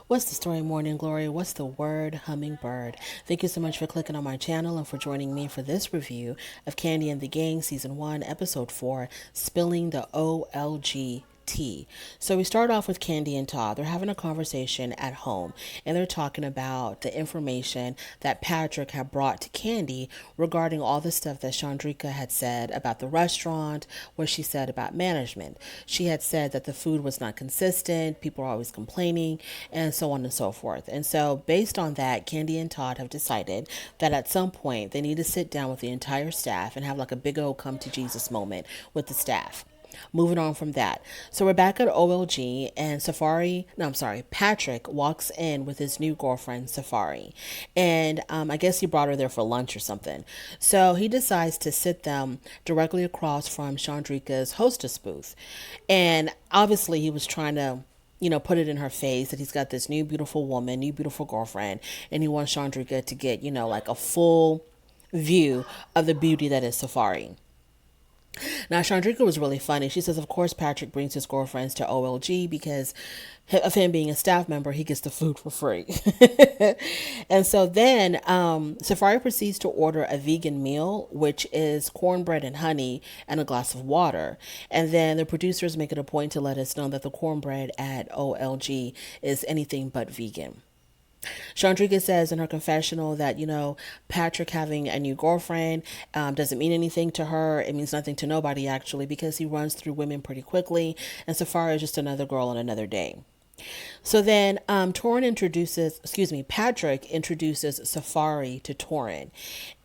What's the story, Morning Glory? What's the word, hummingbird? Thank you so much for clicking on my channel and for joining me for this review of Kandi and the Gang Season 1, Episode 4, Spilling the OLG tea. So we start off with Kandi and Todd. They're having a conversation at home and they're talking about the information that Patrick had brought to Kandi regarding all the stuff that Shandricka had said about the restaurant, what she said about management. She had said that the food was not consistent, people are always complaining, and so on and so forth. And so based on that, Kandi and Todd have decided that at some point they need to sit down with the entire staff and have like a big old come to Jesus moment with the staff. Moving on from that. So we're back at OLG and Patrick walks in with his new girlfriend, Safari. And I guess he brought her there for lunch or something. So he decides to sit them directly across from Shandricka's hostess booth. And obviously he was trying to put it in her face that he's got this new beautiful woman, new beautiful girlfriend, and he wants Shandricka to get, like a full view of the beauty that is Safari. Now, Shandricka was really funny. She says, of course, Patrick brings his girlfriends to OLG because of him being a staff member, he gets the food for free. And so then Safari proceeds to order a vegan meal, which is cornbread and honey and a glass of water. And then the producers make it a point to let us know that the cornbread at OLG is anything but vegan. Shandricka says in her confessional that, Patrick having a new girlfriend doesn't mean anything to her. It means nothing to nobody, actually, because he runs through women pretty quickly, and Safari is just another girl on another day. So then Patrick introduces Safari to Torin.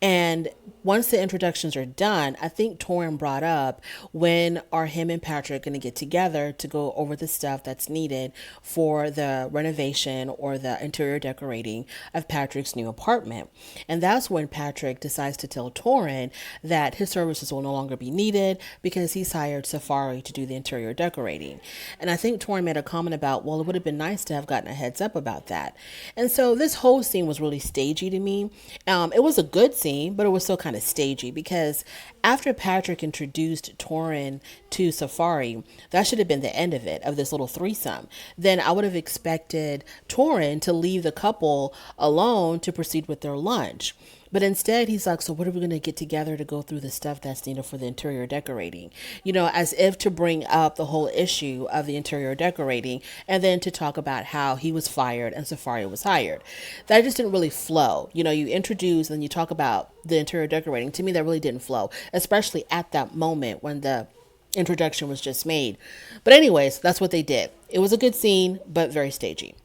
And once the introductions are done, I think Torin brought up when are him and Patrick going to get together to go over the stuff that's needed for the renovation or the interior decorating of Patrick's new apartment. And that's when Patrick decides to tell Torin that his services will no longer be needed because he's hired Safari to do the interior decorating. And I think Torin made a comment about, well, it would have been nice to have gotten a heads up about that. And so this whole scene was really stagey to me. It was a good scene, but it was still kind of stagey because after Patrick introduced Torin to Safari, that should have been the end of it, of this little threesome. Then I would have expected Torin to leave the couple alone to proceed with their lunch. But instead, he's like, so what are we going to get together to go through the stuff that's needed for the interior decorating? As if to bring up the whole issue of the interior decorating and then to talk about how he was fired and Safari was hired. That just didn't really flow. You introduce and you talk about the interior decorating. To me, that really didn't flow, especially at that moment when the introduction was just made. But anyways, that's what they did. It was a good scene, but very stagey.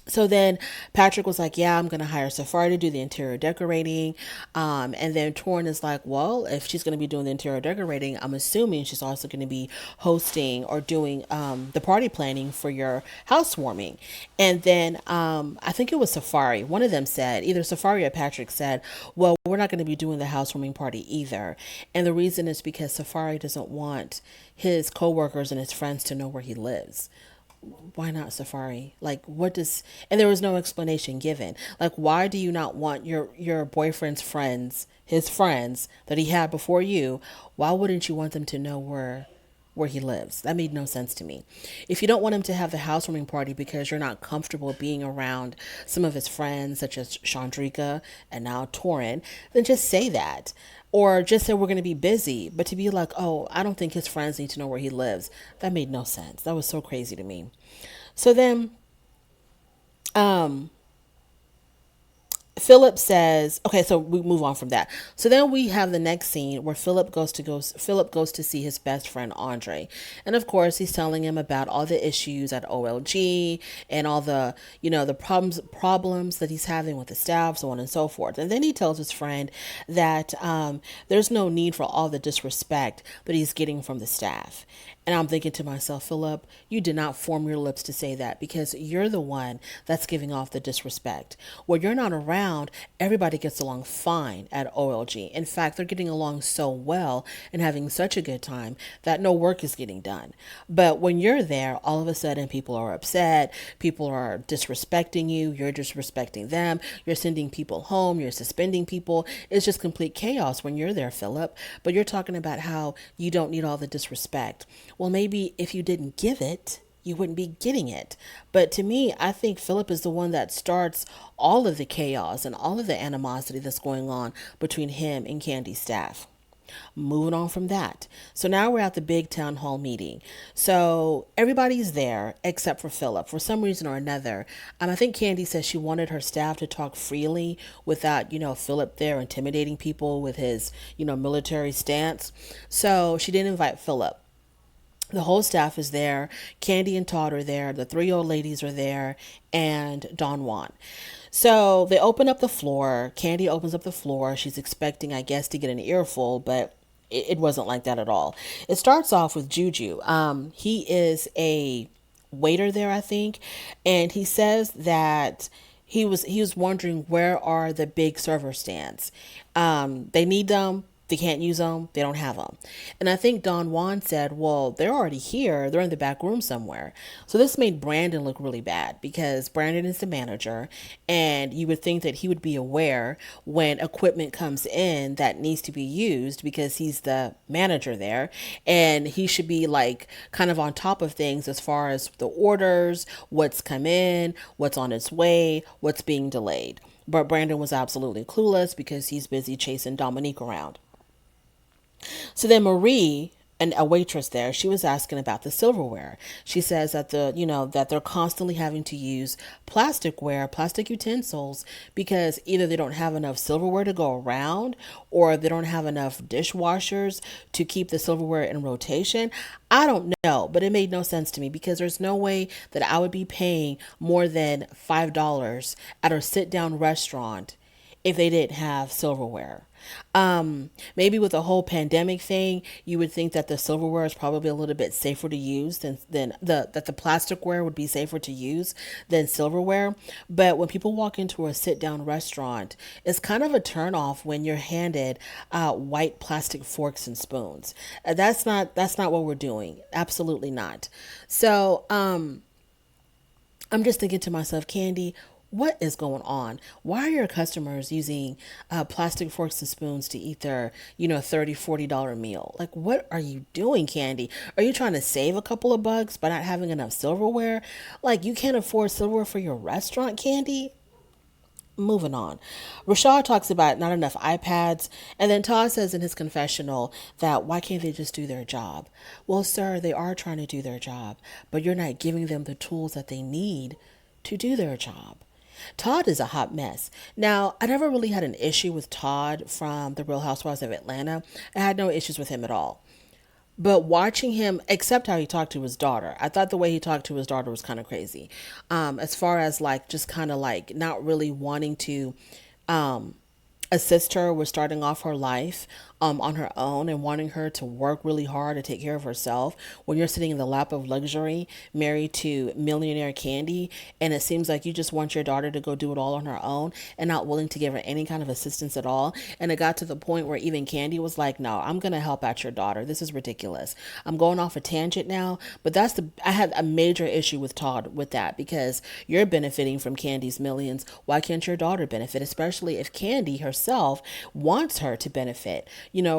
So then Patrick was like, yeah, I'm going to hire Safari to do the interior decorating. And then Torin is like, well, if she's going to be doing the interior decorating, I'm assuming she's also going to be hosting or doing the party planning for your housewarming. And then I think it was Safari. One of them said, either Safari or Patrick said, well, we're not going to be doing the housewarming party either. And the reason is because Safari doesn't want his coworkers and his friends to know where he lives. Why not Safari? Like, what does, and there was no explanation given. Like, why do you not want your boyfriend's friends, his friends that he had before you, why wouldn't you want them to know where he lives? That made no sense to me. If you don't want him to have the housewarming party because you're not comfortable being around some of his friends, such as Shandricka and now Torin, then just say that. Or just say we're going to be busy. But to be like, oh, I don't think his friends need to know where he lives. That made no sense. That was so crazy to me. So then Philip says, okay, so we move on from that. So then we have the next scene where Philip goes to see his best friend Andre. And of course, he's telling him about all the issues at OLG and all the, the problems that he's having with the staff, so on and so forth. And then he tells his friend that there's no need for all the disrespect that he's getting from the staff. And I'm thinking to myself, Philip, you did not form your lips to say that because you're the one that's giving off the disrespect. When you're not around, everybody gets along fine at OLG. In fact, they're getting along so well and having such a good time that no work is getting done. But when you're there, all of a sudden people are upset, people are disrespecting you, you're disrespecting them, you're sending people home, you're suspending people. It's just complete chaos when you're there, Philip. But you're talking about how you don't need all the disrespect. Well, maybe if you didn't give it, you wouldn't be getting it. But to me, I think Philip is the one that starts all of the chaos and all of the animosity that's going on between him and Kandi's staff. Moving on from that. So now we're at the big town hall meeting. So everybody's there except for Philip. For some reason or another, I think Kandi says she wanted her staff to talk freely without, Philip there intimidating people with his, military stance. So she didn't invite Philip. The whole staff is there. Kandi and Todd are there. The three old ladies are there, and Don Juan. So they open up the floor. Kandi opens up the floor. She's expecting, I guess, to get an earful, but it wasn't like that at all. It starts off with Juju. He is a waiter there, I think, and he says that he was wondering where are the big server stands. They need them. They can't use them. They don't have them. And I think Don Juan said, well, they're already here. They're in the back room somewhere. So this made Brandon look really bad because Brandon is the manager. And you would think that he would be aware when equipment comes in that needs to be used because he's the manager there. And he should be like kind of on top of things as far as the orders, what's come in, what's on its way, what's being delayed. But Brandon was absolutely clueless because he's busy chasing Dominique around. So then Marie, and a waitress there, she was asking about the silverware. She says that that they're constantly having to use plasticware, plastic utensils, because either they don't have enough silverware to go around, or they don't have enough dishwashers to keep the silverware in rotation. I don't know, but it made no sense to me because there's no way that I would be paying more than $5 at a sit-down restaurant if they didn't have silverware. Maybe with the whole pandemic thing, you would think that the silverware is probably a little bit safer to use than the plasticware would be safer to use than silverware. But when people walk into a sit down restaurant, it's kind of a turn off when you're handed white plastic forks and spoons. That's not what we're doing. Absolutely not. So I'm just thinking to myself, Kandi, what is going on? Why are your customers using plastic forks and spoons to eat their, $30, $40 meal? Like, what are you doing, Kandi? Are you trying to save a couple of bucks by not having enough silverware? Like, you can't afford silverware for your restaurant, Kandi? Moving on. Rashad talks about not enough iPads, and then Todd says in his confessional that why can't they just do their job? Well, sir, they are trying to do their job, but you're not giving them the tools that they need to do their job. Todd is a hot mess. Now, I never really had an issue with Todd from The Real Housewives of Atlanta. I had no issues with him at all. But watching him, except how he talked to his daughter, I thought the way he talked to his daughter was kind of crazy. As far as like just kind of like not really wanting to assist her with starting off her life on her own and wanting her to work really hard to take care of herself when you're sitting in the lap of luxury married to millionaire Kandi, and it seems like you just want your daughter to go do it all on her own and not willing to give her any kind of assistance at all. And it got to the point where even Kandi was like, no, I'm going to help out your daughter. This is ridiculous. I'm going off a tangent now, but I had a major issue with Todd with that because you're benefiting from Kandi's millions. Why can't your daughter benefit, especially if Kandi herself wants her to benefit,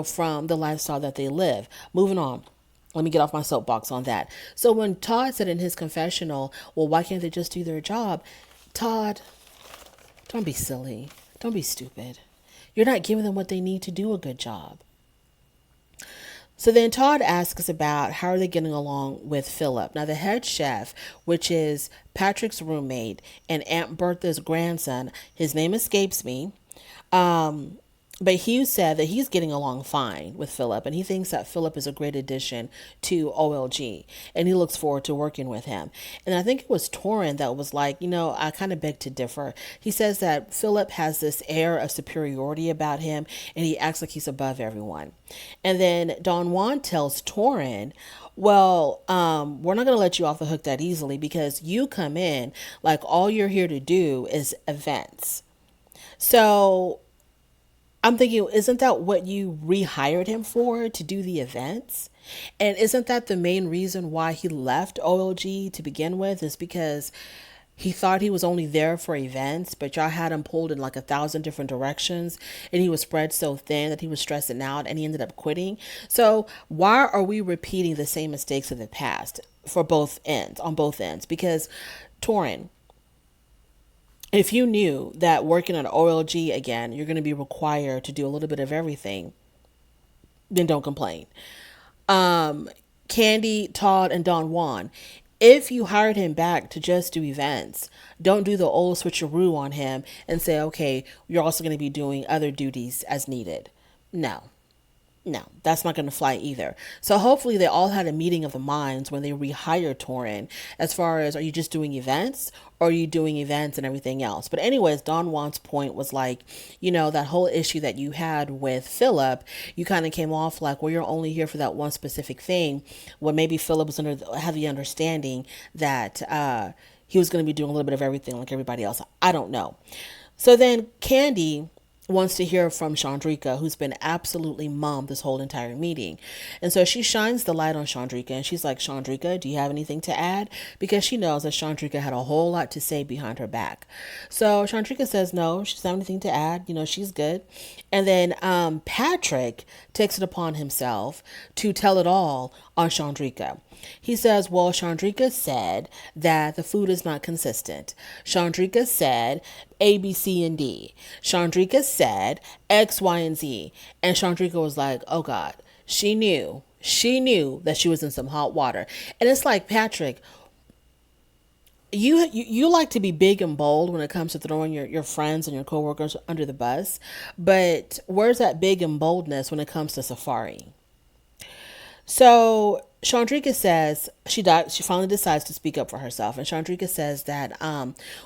from the lifestyle that they live? Moving on. Let me get off my soapbox on that. So when Todd said in his confessional, well, why can't they just do their job? Todd, don't be silly. Don't be stupid. You're not giving them what they need to do a good job. So then Todd asks about how are they getting along with Philip. Now the head chef, which is Patrick's roommate and Aunt Bertha's grandson, his name escapes me. But Hugh said that he's getting along fine with Philip, and he thinks that Philip is a great addition to OLG, and he looks forward to working with him. And I think it was Torrin that was like, I kind of beg to differ. He says that Philip has this air of superiority about him, and he acts like he's above everyone. And then Don Juan tells Torrin, well, we're not going to let you off the hook that easily because you come in like all you're here to do is events. So I'm thinking, isn't that what you rehired him for, to do the events? And isn't that the main reason why he left OLG to begin with, is because he thought he was only there for events, but y'all had him pulled in like 1,000 different directions, and he was spread so thin that he was stressing out and he ended up quitting. So why are we repeating the same mistakes of the past for both ends, on both ends? Because Torin, if you knew that working at OLG again, you're going to be required to do a little bit of everything, then don't complain. Kandi, Todd, and Don Juan, if you hired him back to just do events, don't do the old switcheroo on him and say, okay, you're also going to be doing other duties as needed. No, no, that's not going to fly either. So hopefully they all had a meeting of the minds when they rehired Torin, as far as, are you just doing events or are you doing events and everything else? But anyways, Don Juan's point was like, that whole issue that you had with Philip, you kind of came off like, well, you're only here for that one specific thing, when maybe Philip was had the understanding that he was going to be doing a little bit of everything like everybody else. I don't know. So then Kandi wants to hear from Shandricka, who's been absolutely mum this whole entire meeting. And so she shines the light on Shandricka and she's like, Shandricka, do you have anything to add? Because she knows that Shandricka had a whole lot to say behind her back. So Shandricka says no, she doesn't have anything to add. She's good. And then Patrick takes it upon himself to tell it all on Shandricka. He says, well, Shandricka said that the food is not consistent. Shandricka said A, B, C, and D. Shandricka said X, Y, and Z. And Shandricka was like, oh God, she knew that she was in some hot water. And it's like, Patrick, you like to be big and bold when it comes to throwing your friends and your coworkers under the bus. But where's that big and boldness when it comes to Safari? So Shandricka says she finally decides to speak up for herself, and Shandricka says that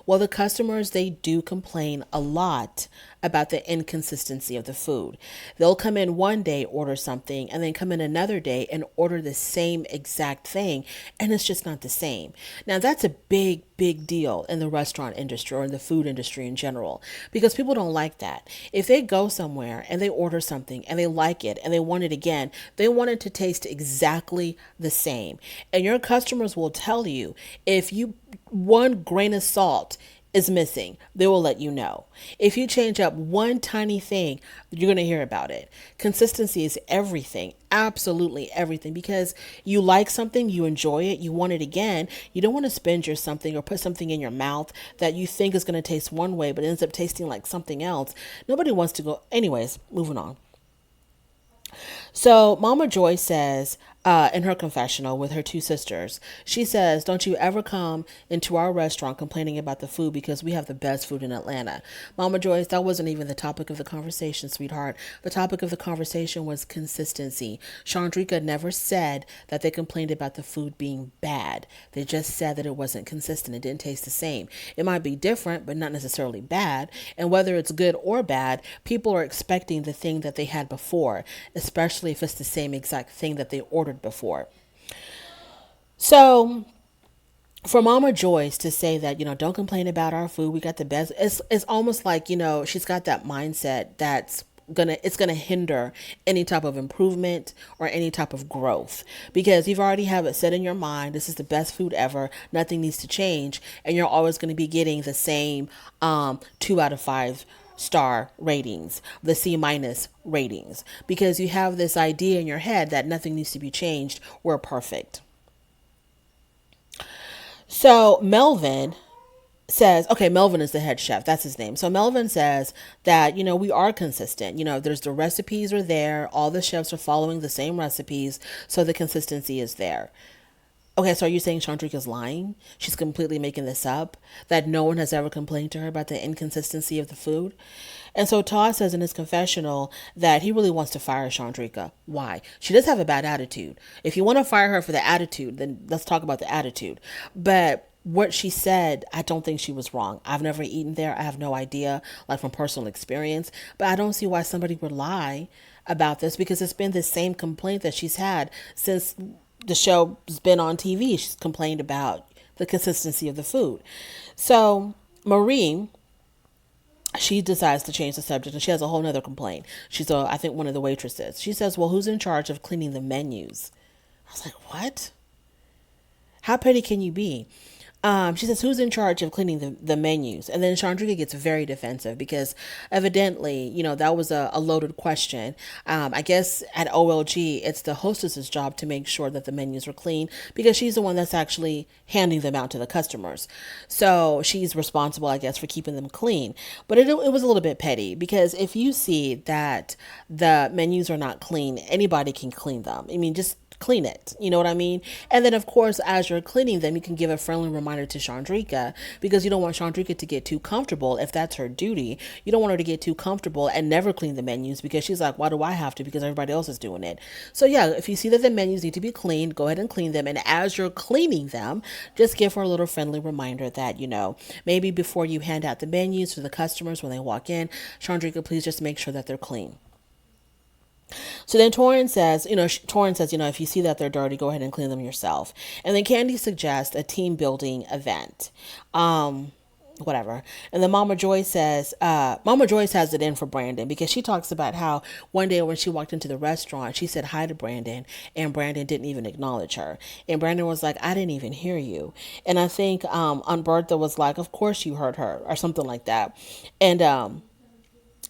well, the customers, they do complain a lot about the inconsistency of the food. They'll come in one day, order something, and then come in another day and order the same exact thing, and it's just not the same. Now that's a big deal in the restaurant industry or in the food industry in general, because people don't like that. If they go somewhere and they order something and they like it and they want it again, they want it to taste exactly the same. And your customers will tell you if one grain of salt is missing, they will let you know. If you change up one tiny thing, you're going to hear about it. Consistency is everything, absolutely everything, because you like something, you enjoy it, you want it again. You don't want to spend your something or put something in your mouth that you think is going to taste one way, but ends up tasting like something else. Nobody wants to go. Anyways, moving on. So Mama Joy says, in her confessional with her two sisters, she says, don't you ever come into our restaurant complaining about the food, because we have the best food in Atlanta. Mama Joyce, that wasn't even the topic of the conversation, sweetheart. The topic of the conversation was consistency. Shandricka never said that they complained about the food being bad. They just said that it wasn't consistent. It didn't taste the same. It might be different, but not necessarily bad. And whether it's good or bad, people are expecting the thing that they had before, especially if it's the same exact thing that they ordered before. So for Mama Joyce to say that, don't complain about our food, we got the best, it's almost like, she's got that mindset that's gonna hinder any type of improvement or any type of growth, because you've already have it set in your mind, this is the best food ever, nothing needs to change, and you're always going to be getting the same 2 out of 5 star ratings, the C- ratings, because you have this idea in your head that nothing needs to be changed, we're perfect. So Melvin says, okay, Melvin is the head chef, that's his name. So Melvin says that, we are consistent. There's the recipes are there, all the chefs are following the same recipes, so the consistency is there. Okay, so are you saying Shandricka's lying? She's completely making this up? That no one has ever complained to her about the inconsistency of the food? And so Todd says in his confessional that he really wants to fire Shandricka. Why? She does have a bad attitude. If you want to fire her for the attitude, then let's talk about the attitude. But what she said, I don't think she was wrong. I've never eaten there. I have no idea, like from personal experience. But I don't see why somebody would lie about this, because it's been the same complaint that she's had since the show's been on TV. She's complained about the consistency of the food. So Marie, she decides to change the subject, and she has a whole nother complaint. She's, I think, one of the waitresses. She says, well, who's in charge of cleaning the menus? I was like, what? How petty can you be? She says, who's in charge of cleaning the menus? And then Shandricka gets very defensive because evidently, that was a loaded question. I guess at OLG, it's the hostess's job to make sure that the menus are clean because she's the one that's actually handing them out to the customers. So she's responsible, I guess, for keeping them clean. But it was a little bit petty because if you see that the menus are not clean, anybody can clean them. I mean, just clean it. You know what I mean? And then, of course, as you're cleaning them, you can give a friendly reminder to Shandricka because you don't want Shandricka to get too comfortable if that's her duty. You don't want her to get too comfortable and never clean the menus because she's like, why do I have to? Because everybody else is doing it. So, yeah, if you see that the menus need to be cleaned, go ahead and clean them. And as you're cleaning them, just give her a little friendly reminder that, maybe before you hand out the menus to the customers when they walk in, Shandricka, please just make sure that they're clean. So then Torin says, if you see that they're dirty, go ahead and clean them yourself. And then Kandi suggests a team building event. Whatever. And then Mama Joyce has it in for Brandon because she talks about how one day when she walked into the restaurant, she said hi to Brandon and Brandon didn't even acknowledge her. And Brandon was like, I didn't even hear you. And I think Bertha was like, of course you heard her or something like that. And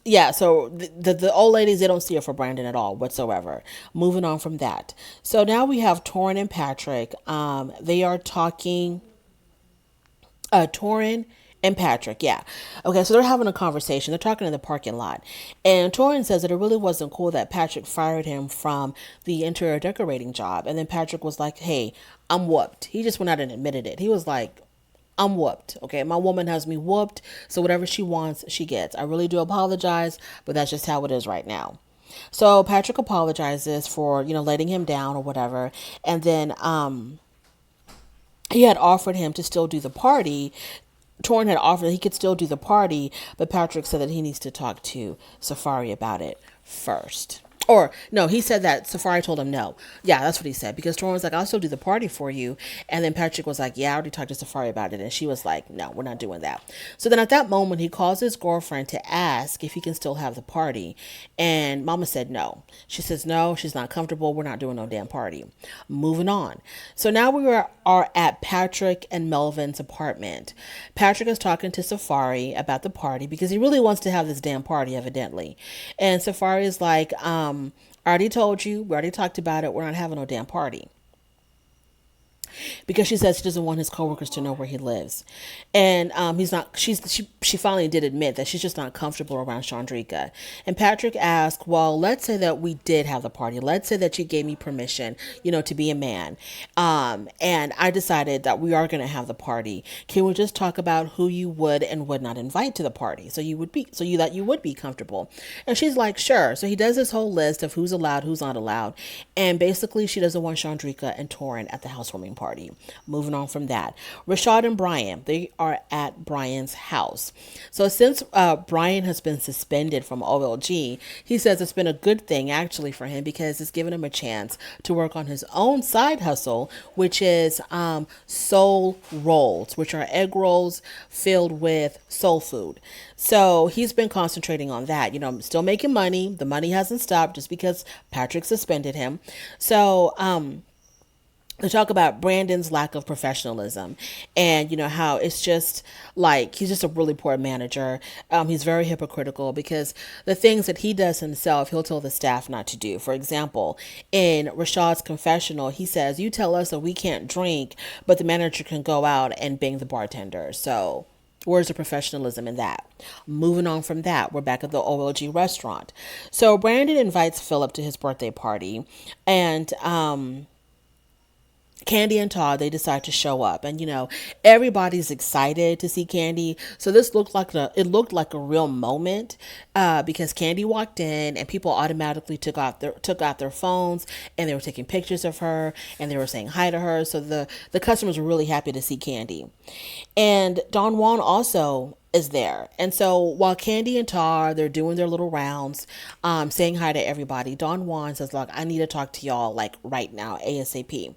yeah, so the old ladies, they don't see it for Brandon at all whatsoever. Moving on from that. So now we have Torin and Patrick. They are talking, Torin and Patrick, yeah. Okay, so they're having a conversation. They're talking in the parking lot. And Torin says that it really wasn't cool that Patrick fired him from the interior decorating job. And then Patrick was like, hey, I'm whooped. He just went out and admitted it. He was like, I'm whooped. Okay. My woman has me whooped. So whatever she wants, she gets. I really do apologize, but that's just how it is right now. So Patrick apologizes for, letting him down or whatever. And then, he had offered him to still do the party. Torin had offered that he could still do the party, but Patrick said that he needs to talk to Safari about it first. Or, no, he said that Safari told him no. Yeah, that's what he said. Because Torin was like, I'll still do the party for you. And then Patrick was like, yeah, I already talked to Safari about it. And she was like, no, we're not doing that. So then at that moment, he calls his girlfriend to ask if he can still have the party. And Mama said no. She says no, she's not comfortable. We're not doing no damn party. Moving on. So now we are at Patrick and Melvin's apartment. Patrick is talking to Safari about the party because he really wants to have this damn party, evidently. And Safari is like, I already told you, we already talked about it. We're not having no damn party. Because she says she doesn't want his coworkers to know where he lives. And she finally did admit that she's just not comfortable around Shandricka. And Patrick asked, well, let's say that we did have the party. Let's say that you gave me permission, to be a man. And I decided that we are going to have the party. Can we just talk about who you would and would not invite to the party? So you would be comfortable. And she's like, sure. So he does this whole list of who's allowed, who's not allowed. And basically she doesn't want Shandricka and Torin at the housewarming party. Moving on from that, Rashad and Brian, they are at Brian's house. So since Brian has been suspended from OLG, he says it's been a good thing actually for him because it's given him a chance to work on his own side hustle, which is soul rolls, which are egg rolls filled with soul food. So he's been concentrating on that, still making money. The money hasn't stopped just because Patrick suspended him. So, they talk about Brandon's lack of professionalism and, how it's just like he's just a really poor manager. He's very hypocritical because the things that he does himself, he'll tell the staff not to do. For example, in Rashad's confessional, he says, you tell us that we can't drink, but the manager can go out and bang the bartender. So where's the professionalism in that? Moving on from that, we're back at the OLG restaurant. So Brandon invites Philip to his birthday party and, Kandi and Todd, they decide to show up, and everybody's excited to see Kandi. So this looked like a real moment because Kandi walked in and people automatically took out their phones and they were taking pictures of her and they were saying hi to her. So the customers were really happy to see Kandi. And Don Juan also is there. And so while Kandi and Todd, they're doing their little rounds, saying hi to everybody, Don Juan says, look, I need to talk to y'all like right now, ASAP.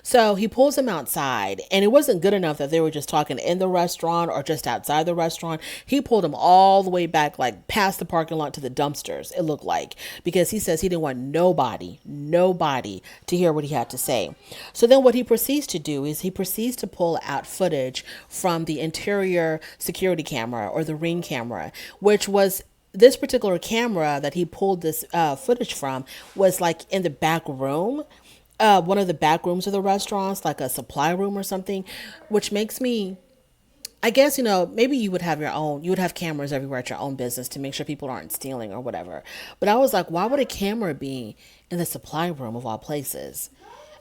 So he pulls them outside, and it wasn't good enough that they were just talking in the restaurant or just outside the restaurant. He pulled them all the way back, like past the parking lot to the dumpsters, it looked like, because he says he didn't want nobody to hear what he had to say. So then what he proceeds to do is he proceeds to pull out footage from the interior security camera, or the ring camera, which was this particular camera that he pulled this footage from was like in the back room, one of the back rooms of the restaurants, like a supply room or something, which makes me, I guess, maybe you would have your own, you would have cameras everywhere at your own business to make sure people aren't stealing or whatever. But I was like, why would a camera be in the supply room of all places?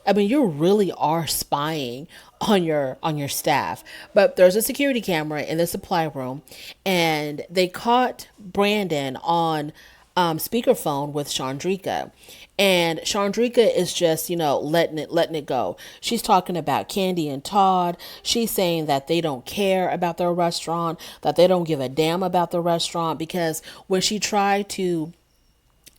I mean, you really are spying on your staff. But there's a security camera in the supply room, and they caught Brandon on speakerphone with Shandricka. And Shandricka is just, letting it go. She's talking about Kandi and Todd. She's saying that they don't care about their restaurant, that they don't give a damn about the restaurant, because when she tried to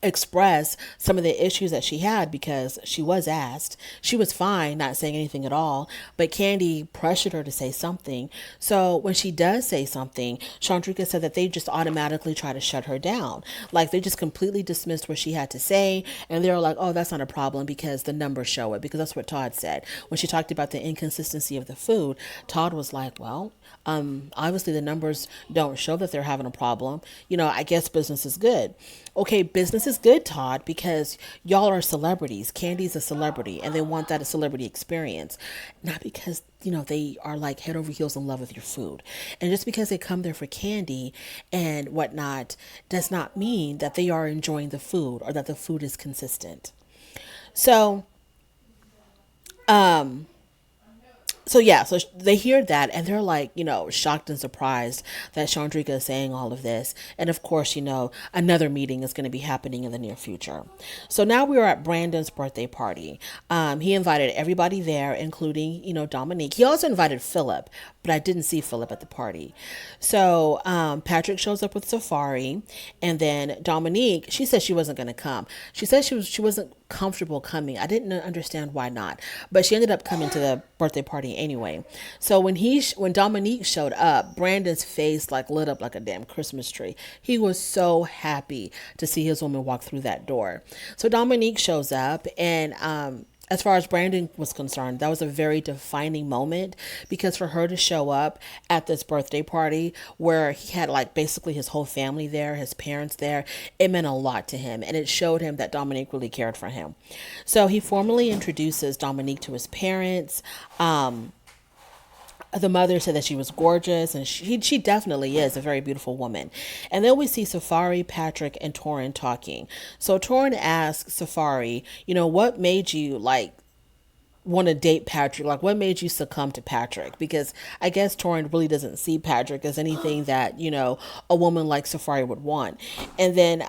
express some of the issues that she had, because she was asked, she was fine not saying anything at all, but Kandi pressured her to say something. So when she does say something, Shandricka said that they just automatically try to shut her down, like they just completely dismissed what she had to say, and they're like, oh, that's not a problem because the numbers show it, because that's what Todd said when she talked about the inconsistency of the food. Todd was like, well, obviously the numbers don't show that they're having a problem. I guess business is good. Okay, business is good, Todd, because y'all are celebrities. Kandi's a celebrity, and they want that celebrity experience. Not because, they are like head over heels in love with your food. And just because they come there for Kandi and whatnot does not mean that they are enjoying the food or that the food is consistent. So, so they hear that, and they're like, shocked and surprised that Shandricka is saying all of this. And of course, another meeting is going to be happening in the near future. So now we are at Brandon's birthday party. He invited everybody there, including, Dominique. He also invited Philip, but I didn't see Philip at the party. So Patrick shows up with Safari, and then Dominique, she said she wasn't going to come. She said she wasn't comfortable coming. I didn't understand why not, but she ended up coming to the birthday party anyway. So when Dominique showed up, Brandon's face like lit up like a damn Christmas tree. He was so happy to see his woman walk through that door. So Dominique shows up, and as far as Brandon was concerned, that was a very defining moment, because for her to show up at this birthday party where he had like basically his whole family there, his parents there, it meant a lot to him, and it showed him that Dominique really cared for him. So he formally introduces Dominique to his parents. The mother said that she was gorgeous, and she definitely is a very beautiful woman. And then we see Safari, Patrick, and Torrin talking. So Torrin asks Safari, what made you like want to date Patrick? Like, what made you succumb to Patrick? Because I guess Torrin really doesn't see Patrick as anything that, a woman like Safari would want. And then,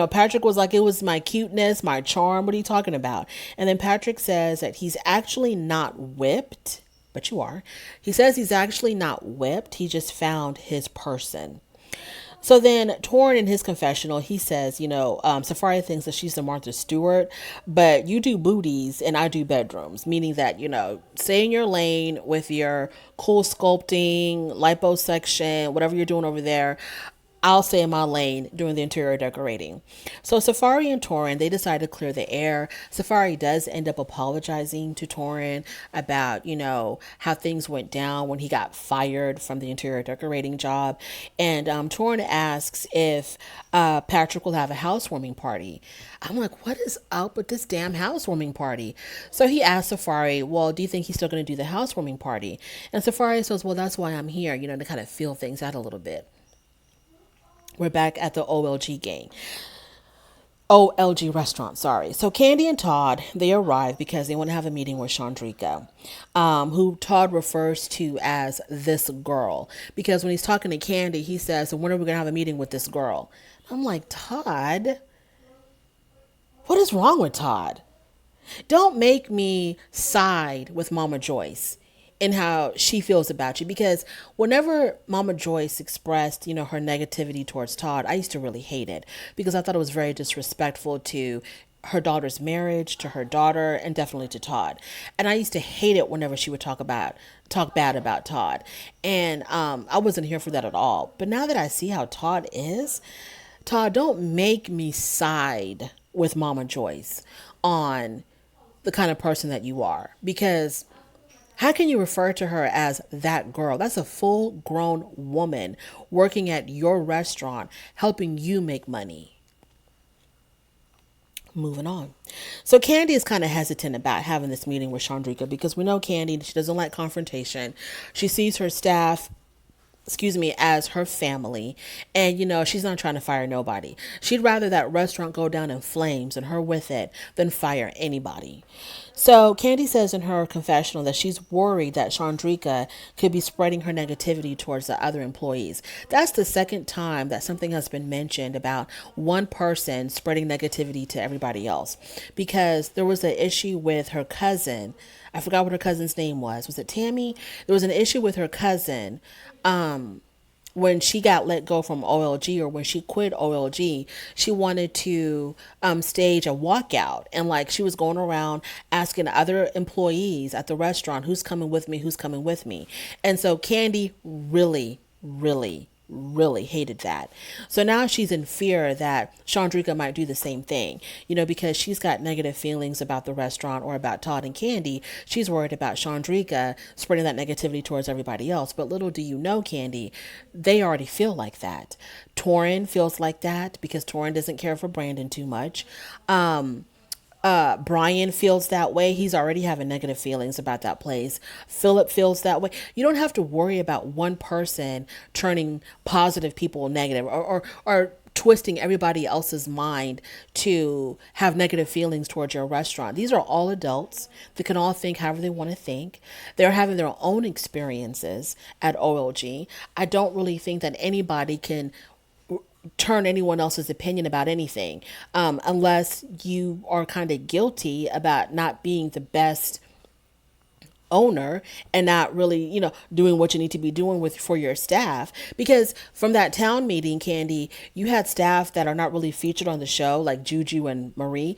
Patrick was like, it was my cuteness, my charm. What are you talking about? And then Patrick says that he's actually not whipped. But you are. He says he's actually not whipped. He just found his person. So then Torrin in his confessional, he says, Safari thinks that she's the Martha Stewart, but you do booties and I do bedrooms, meaning that, stay in your lane with your cool sculpting, liposuction, whatever you're doing over there. I'll stay in my lane doing the interior decorating. So Safari and Torrin, they decide to clear the air. Safari does end up apologizing to Torrin about, how things went down when he got fired from the interior decorating job. And Torrin asks if Patrick will have a housewarming party. I'm like, what is up with this damn housewarming party? So he asks Safari, well, do you think he's still going to do the housewarming party? And Safari says, well, that's why I'm here, to kind of feel things out a little bit. We're back at the OLG restaurant, sorry. So Kandi and Todd, they arrive because they want to have a meeting with Shandricka, who Todd refers to as this girl. Because when he's talking to Kandi, he says, so when are we going to have a meeting with this girl? I'm like, Todd? What is wrong with Todd? Don't make me side with Mama Joyce in how she feels about you. Because whenever Mama Joyce expressed, her negativity towards Todd, I used to really hate it because I thought it was very disrespectful to her daughter's marriage, to her daughter, and definitely to Todd. And I used to hate it whenever she would talk bad about Todd. And I wasn't here for that at all. But now that I see how Todd is, Todd, don't make me side with Mama Joyce on the kind of person that you are. Because how can you refer to her as that girl? That's a full grown woman working at your restaurant, helping you make money. Moving on. So Kandi is kind of hesitant about having this meeting with Shandricka because we know Kandi, she doesn't like confrontation. She sees her staff, as her family. And, she's not trying to fire nobody. She'd rather that restaurant go down in flames and her with it than fire anybody. So Kandi says in her confessional that she's worried that Shandricka could be spreading her negativity towards the other employees. That's the second time that something has been mentioned about one person spreading negativity to everybody else. Because there was an issue with her cousin. I forgot what her cousin's name was. Was it Tammy? There was an issue with her cousin when she got let go from OLG, or when she quit OLG. She wanted to stage a walkout, and she was going around asking other employees at the restaurant, who's coming with me, who's coming with me. And so Kandi really, really, really hated that. So now she's in fear that Shandricka might do the same thing, because she's got negative feelings about the restaurant or about Todd and Kandi. She's worried about Shandricka spreading that negativity towards everybody else. But little do you know, Kandi, they already feel like that. Torrin feels like that because Torrin doesn't care for Brandon too much. Brian feels that way. He's already having negative feelings about that place. Philip feels that way. You don't have to worry about one person turning positive people negative, or twisting everybody else's mind to have negative feelings towards your restaurant. These are all adults that can all think however they want to think. They're having their own experiences at OLG. I don't really think that anybody can turn anyone else's opinion about anything, unless you are kind of guilty about not being the best owner and not really, doing what you need to be doing for your staff. Because from that town meeting, Kandi, you had staff that are not really featured on the show, like Juju and Marie.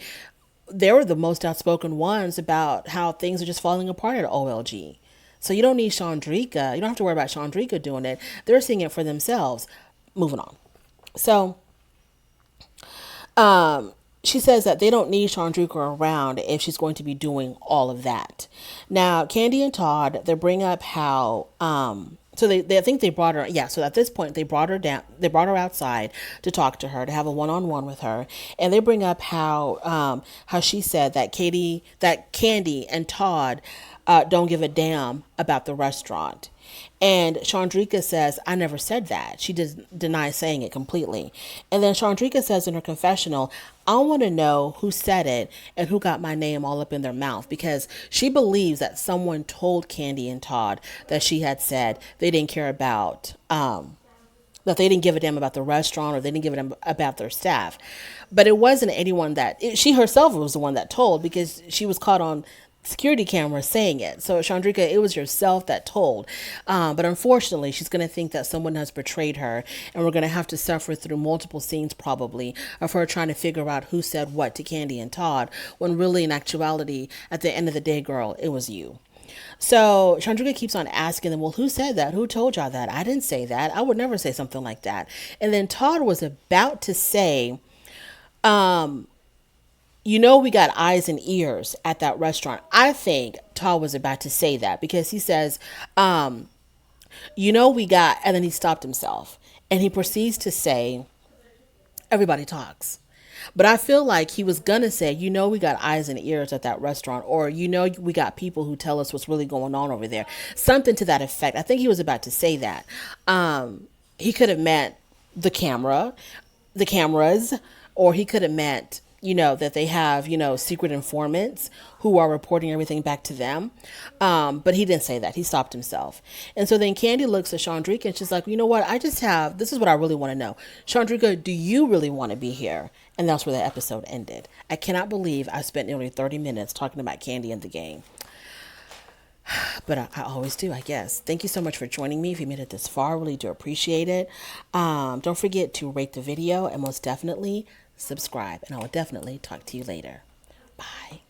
They were the most outspoken ones about how things are just falling apart at OLG. So you don't need Shandricka. You don't have to worry about Shandricka doing it. They're seeing it for themselves. Moving on. So, she says that they don't need Shandricka around if she's going to be doing all of that. Now, Kandi and Todd, they bring up how, so they I think they brought her, so at this point they brought her outside to talk to her, to have a one-on-one with her. And they bring up how she said that Kandi and Todd don't give a damn about the restaurant. And Shandricka says, I never said that. She denies saying it completely. And then Shandricka says in her confessional, I want to know who said it and who got my name all up in their mouth, because she believes that someone told Kandi and Todd that she had said they didn't care about, that they didn't give a damn about the restaurant, or they didn't give a damn about their staff. But it wasn't anyone she herself was the one that told, because she was caught on security camera saying it. So Shandricka, it was yourself that told. But unfortunately, she's going to think that someone has betrayed her, and we're going to have to suffer through multiple scenes probably of her trying to figure out who said what to Kandi and Todd, when really in actuality, at the end of the day, girl, it was you. So Shandricka keeps on asking them, well, who said that? Who told y'all that? I didn't say that. I would never say something like that. And then Todd was about to say, we got eyes and ears at that restaurant. I think Todd was about to say that because he says, we got, and then he stopped himself and he proceeds to say, everybody talks. But I feel like he was going to say, we got eyes and ears at that restaurant, or, we got people who tell us what's really going on over there. Something to that effect. I think he was about to say that. He could have meant the cameras, or he could have meant, that they have, secret informants who are reporting everything back to them. But he didn't say that. He stopped himself. And so then Kandi looks at Shandricka and she's like, you know what? This is what I really want to know. Shandricka, do you really want to be here? And that's where the episode ended. I cannot believe I spent nearly 30 minutes talking about Kandi and the gang. but I always do, I guess. Thank you so much for joining me. If you made it this far, really do appreciate it. Don't forget to rate the video and most definitely subscribe. And I will definitely talk to you later. Bye.